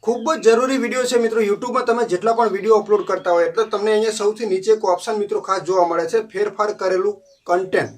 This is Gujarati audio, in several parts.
ખૂબ જ જરૂરી વિડીયો છે મિત્રો। યુટ્યુબમાં તમે જેટલા પણ વિડીયો અપલોડ કરતા હોય એટલે તમને અહીંયા સૌથી નીચે એક ઓપ્શન મિત્રો ખાસ જોવા મળે છે, ફેરફાર કરેલું કન્ટેન્ટ।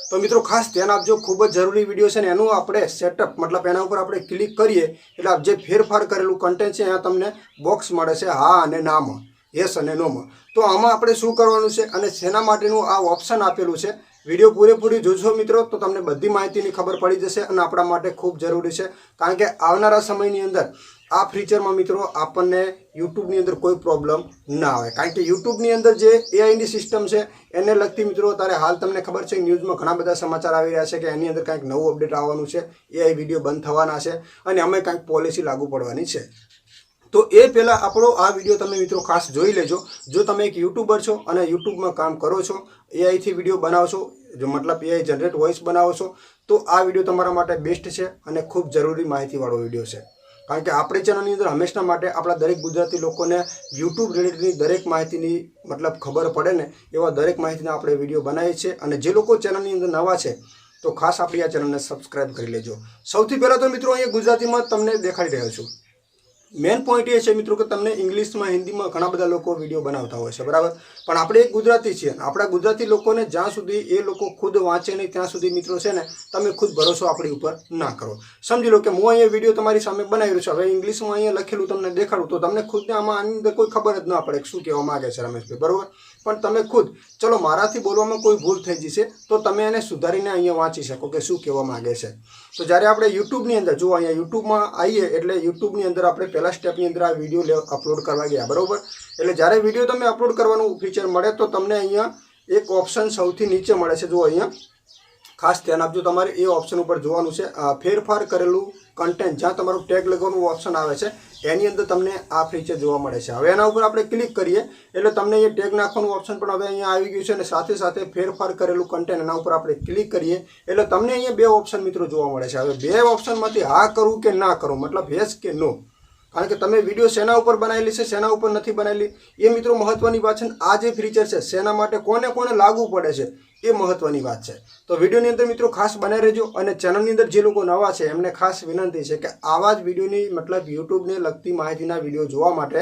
તો મિત્રો ખાસ ધ્યાન આપજો, ખૂબ જ જરૂરી વિડીયો છે ને એનું આપણે સેટઅપ મતલબ એના ઉપર આપણે ક્લિક કરીએ એટલે જે ફેરફાર કરેલું કન્ટેન્ટ છે ત્યાં તમને બોક્સ મળે છે હા અને નામાં, યસ અને નોમાં। તો આમાં આપણે શું કરવાનું છે અને શેના માટેનું આ ઓપ્શન આપેલું છે, વિડીયો પૂરેપૂરી જોશો મિત્રો તો તમને બધી માહિતીની ખબર પડી જશે અને આપણા માટે ખૂબ જરૂરી છે, કારણ કે આવનારા સમયની અંદર આ ફીચરમાં મિત્રો આપણને યુટ્યુબની અંદર કોઈ પ્રોબ્લેમ ના આવે, કારણ કે યુટ્યુબની અંદર જે એઆઈની સિસ્ટમ છે એને લગતી મિત્રો અત્યારે હાલ તમને ખબર છે ન્યૂઝમાં ઘણા બધા સમાચાર આવી રહ્યા છે કે એની અંદર કંઈક નવું અપડેટ આવવાનું છે, એઆઈ વિડીયો બંધ થવાના છે અને અમે કંઈક પોલિસી લાગુ પડવાની છે। તો એ પહેલાં આપણો આ વિડીયો તમે મિત્રો ખાસ જોઈ લેજો। જો તમે એક યુટ્યુબર છો અને યુટ્યુબમાં કામ કરો છો, એઆઈથી વિડીયો બનાવો છો, જો મતલબ એઆઈ જનરેટ વોઇસ બનાવો છો, તો આ વિડીયો તમારા માટે બેસ્ટ છે અને ખૂબ જરૂરી માહિતીવાળો વિડીયો છે, કારણ કે આપણી ચેનલની અંદર હંમેશા માટે આપણા દરેક ગુજરાતી લોકોને યુટ્યુબ રિલેટેડની દરેક માહિતીની મતલબ ખબર પડે ને એવા દરેક માહિતીના આપણે વિડીયો બનાવીએ છીએ। અને જે લોકો ચેનલની અંદર નવા છે તો ખાસ આપણી આ ચેનલને સબસ્ક્રાઈબ કરી લેજો। સૌથી પહેલાં તો મિત્રો અહીંયા ગુજરાતીમાં તમને દેખાડી રહ્યો છું। મેન પોઈન્ટ એ છે મિત્રો કે તમને ઇંગ્લિશમાં હિન્દીમાં ઘણા બધા લોકો વિડીયો બનાવતા હોય છે, બરાબર, પણ આપણે એક ગુજરાતી છીએ, આપણા ગુજરાતી લોકોને જ્યાં સુધી એ લોકો ખુદ વાંચે નહીં ત્યાં સુધી મિત્રો છે ને તમે ખુદ ભરોસો આપણી ઉપર ના કરો। સમજી લો કે હું અહીંયા વિડીયો તમારી સામે બનાવી રહ્યો છું, હવે ઇંગ્લિશમાં અહીંયા લખેલું તમને દેખાડું તો તમને ખુદને આમાં આની અંદર કોઈ ખબર જ ના પડે કે શું કહેવા માગે છે રમેશભાઈ, બરાબર, પણ તમે ખુદ ચલો મારાથી બોલવામાં કોઈ ભૂલ થઈ જશે તો તમે એને સુધારીને અહીંયા વાંચી શકો કે શું કહેવા માગે છે। તો જ્યારે આપણે યુટ્યુબની અંદર જો અહીંયા યુટ્યુબમાં આવીએ એટલે યુટ્યુબની અંદર આપણે પહેલા સ્ટેપની અંદર આ વિડીયો અપલોડ કરવા ગયા, બરાબર, એટલે જ્યારે વિડીયો તમે અપલોડ કરવાનું ફીચર મળે તો તમને અહીંયા એક ઓપ્શન સૌથી નીચે મળે છે, જો અહીંયા ખાસ ધ્યાન આપજો, તમારે એ ઓપ્શન ઉપર જોવાનું છે, ફેરફાર કરેલું કન્ટેન્ટ, જ્યાં તમારું ટેગ લગાવવાનું ઓપ્શન આવે છે એની અંદર તમને આ ફીચર જોવા મળે છે। હવે એના ઉપર આપણે ક્લિક કરીએ એટલે તમને એ ટેગ નાખવાનું ઓપ્શન પણ હવે અહીંયા આવી ગયું છે અને સાથે સાથે ફેરફાર કરેલું કન્ટેન્ટ એના ઉપર આપણે ક્લિક કરીએ એટલે તમને અહીંયા બે ઓપ્શન મિત્રો જોવા મળે છે। હવે બે ઓપ્શનમાંથી હા કરવું કે ના કરવું, મતલબ યસ કે નો, કારણ કે તમે વિડીયો શેના ઉપર બનાવેલી છે શેના ઉપર નથી બનાવેલી એ મિત્રો મહત્વની વાત છે। આ જે ફીચર છે શેના માટે કોને કોને લાગુ પડે છે એ મહત્વની વાત છે। તો વિડીયોની અંદર મિત્રો ખાસ બનાવી રહેજો અને ચેનલની અંદર જે લોકો નવા છે એમને ખાસ વિનંતી છે કે આવા જ વિડીયોની મતલબ યુટ્યુબને લગતી માહિતીના વિડીયો જોવા માટે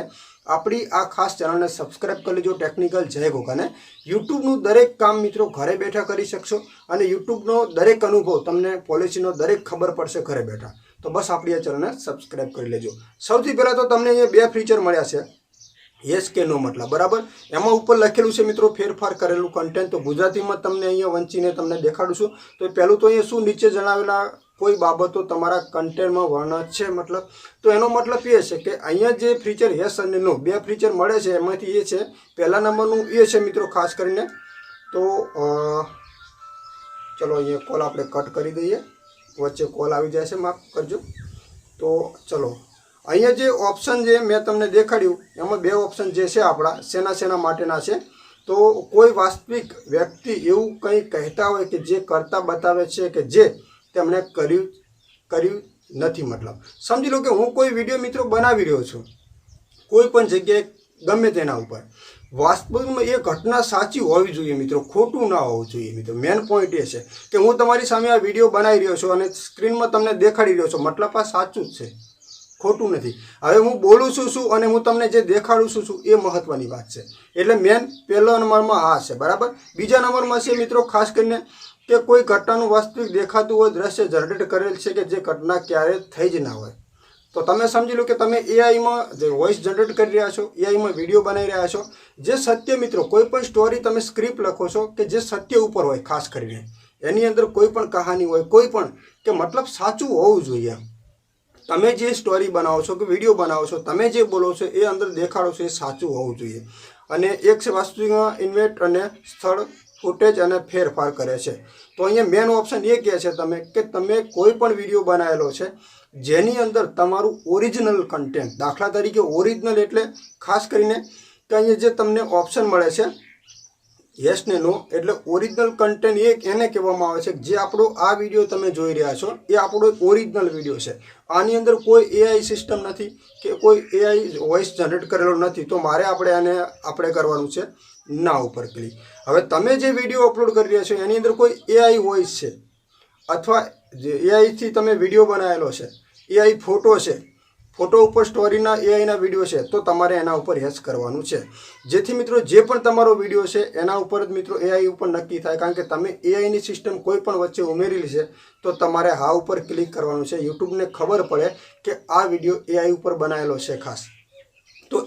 આપણી આ ખાસ ચેનલને સબસ્ક્રાઈબ કરી લેજો, ટેકનિકલ જય ગોગાને। યુટ્યુબનું દરેક કામ મિત્રો ઘરે બેઠા કરી શકશો અને યુટ્યુબનો દરેક અનુભવ તમને પોલિસીનો દરેક ખબર પડશે ઘરે બેઠા। તો બસ આપણી આ ચેનલને સબસ્ક્રાઈબ કરી લેજો। સૌથી પહેલાં તો તમને અહીંયા બે ફીચર મળ્યા છે, યસ કે નો મતલબ, બરાબર, એમાં ઉપર લખેલું છે મિત્રો ફેરફાર કરેલું કન્ટેન્ટ, તો ગુજરાતીમાં તમને અહીંયા વંચીને તમને દેખાડું છું। તો પહેલું તો અહીંયા શું નીચે જણાવેલા કોઈ બાબતો તમારા કન્ટેન્ટમાં વર્ણન છે મતલબ, તો એનો મતલબ એ છે કે અહીંયા જે ફીચર યસ અને નો બે ફીચર મળે છે એમાંથી એ છે પહેલા નંબરનું એ છે મિત્રો ખાસ કરીને, તો ચલો અહીંયા કોલ આપણે કટ કરી દઈએ, વચ્ચે કોલ આવી જાય છે, માફ કરજો। તો ચલો અહીંયા જે ઓપ્શન જે મેં તમને દેખાડ્યું એમાં બે ઓપ્શન જે છે આપણા શેના માટેના છે, તો કોઈ વાસ્તવિક વ્યક્તિ એવું કંઈ કહેતા હોય કે જે કરતા બતાવે છે કે જે તેમણે કર્યું નથી, મતલબ સમજી લો કે હું કોઈ વિડીયો મિત્રો બનાવી રહ્યો છું કોઈ પણ જગ્યાએ ગમે તેના ઉપર, વાસ્તવિકમાં એ ઘટના સાચી હોવી જોઈએ મિત્રો, ખોટું ના હોવું જોઈએ મિત્રો। મેન પોઈન્ટ એ છે કે હું તમારી સામે આ વિડીયો બનાવી રહ્યો છું અને સ્ક્રીનમાં તમને દેખાડી રહ્યો છું, મતલબ આ સાચું જ છે, ખોટું નથી। હવે હું બોલું છું શું અને હું તમને જે દેખાડું છું એ મહત્વની વાત છે, એટલે મેન પહેલો નંબરમાં આ છે, બરાબર। બીજા નંબરમાં છે મિત્રો ખાસ કરીને કે કોઈ ઘટનાનું વાસ્તવિક દેખાતું હોય દ્રશ્ય જનરેટ કરેલ છે કે જે ઘટના ક્યારે થઈ જ ના હોય। તો તમે સમજી લો કે તમે એઆઈમાં જે વોઇસ જનરેટ કરી રહ્યા છો, એઆઈમાં વિડીયો બનાવી રહ્યા છો, જે સત્ય મિત્રો કોઈ પણ સ્ટોરી તમે સ્ક્રિપ્ટ લખો છો કે જે સત્ય ઉપર હોય, ખાસ કરીને એની અંદર કોઈ પણ કહાની હોય, કોઈ પણ કે મતલબ સાચું હોવું જોઈએ। તમે જે સ્ટોરી બનાવો છો કે વિડીયો બનાવો છો, તમે જે બોલો છો એ અંદર દેખાડો છો એ સાચું હોવું જોઈએ। અને એક છે વાસ્તવિકમાં ઇન્વેન્ટ અને સ્થળ ફૂટેજ અને ફેરફાર કરે છે। તો અહીંયા મેન ઓપ્શન એ કહે છે કે તમે કોઈ પણ વિડીયો બનાવેલો છે જેની અંદર તમારું ઓરિજિનલ કન્ટેન્ટ, દાખલા તરીકે ઓરિજિનલ એટલે ખાસ કરીને કે અહીંયા જે તમને ઓપ્શન મળે છે યસ ને નો, એટલે ઓરિજિનલ કન્ટેન્ટ એને કહેવામાં આવે છે જે આપણો આ વિડીયો તમે જોઈ રહ્યા છો એ આપણો એક ઓરિજિનલ વિડીયો છે, આની અંદર કોઈ એઆઈ સિસ્ટમ નથી કે કોઈ એઆઈ વોઇસ જનરેટ કરેલો નથી, તો મારે આપણે કરવાનું છે ના ઉપર ક્લિક। હવે તમે જે વિડીયો અપલોડ કરી રહ્યા છો એની અંદર કોઈ એઆઈ વોઇસ છે અથવા જે એઆઈથી તમે વિડીયો બનાવેલો છે, એઆઈ ફોટો છે, ફોટો ઉપર સ્ટોરીના એઆઈના વિડીયો છે તો તમારે એના ઉપર યસ કરવાનું છે, જેથી મિત્રો જે પણ તમારો વિડીયો છે એના ઉપર જ મિત્રો એઆઈ ઉપર નક્કી થાય, કારણ કે તમે એઆઈની સિસ્ટમ કોઈ પણ વચ્ચે ઉમેરેલી છે તો તમારે હા ઉપર ક્લિક કરવાનું છે. યુટ્યુબને ખબર પડે કે આ વિડીયો એઆઈ ઉપર બનાવેલો છે ખાસ, તો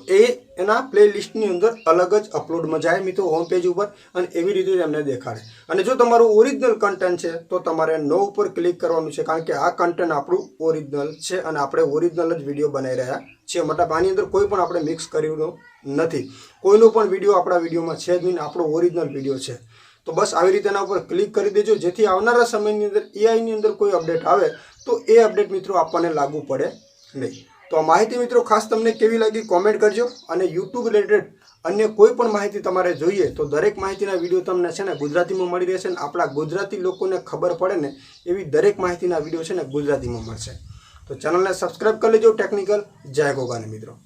એના પ્લેલિસ્ટની અંદર અલગ જ અપલોડમાં જાય મિત્રો હોમ પેજ ઉપર, અને એવી રીતે એમને દેખાડે. અને જો તમારું ઓરિજિનલ કન્ટેન્ટ છે તો તમારે નો ઉપર ક્લિક કરવાનું છે, કારણ કે આ કન્ટેન્ટ આપણું ઓરિજિનલ છે અને આપણે ઓરિજિનલ જ વિડીયો બનાવી રહ્યા છીએ. મતલબ આની અંદર કોઈ પણ આપણે મિક્સ કર્યું નથી, કોઈનો પણ વિડીયો આપણા વિડીયોમાં છે જ નહીં, આપણો ઓરિજિનલ વિડીયો છે. તો બસ આવી રીતે એના ઉપર ક્લિક કરી દેજો, જેથી આવનારા સમયની અંદર એઆઈની અંદર કોઈ અપડેટ આવે તો એ અપડેટ મિત્રો આપણને લાગુ પડે નહીં. તો આ માહિતી મિત્રો ખાસ તમને કેવી લાગી કોમેન્ટ કરજો, અને યુટ્યુબ રિલેટેડ અન્ય કોઈ પણ માહિતી તમારે જોઈએ તો દરેક માહિતીના વિડીયો તમને છે ને ગુજરાતીમાં મળી રહેશે, ને આપણા ગુજરાતી લોકોને ખબર પડે ને એવી દરેક માહિતીના વિડીયો છે ને ગુજરાતીમાં મળશે. તો ચેનલને સબસ્ક્રાઈબ કરી લેજો ટેકનિકલ. જય ગોગાને મિત્રો.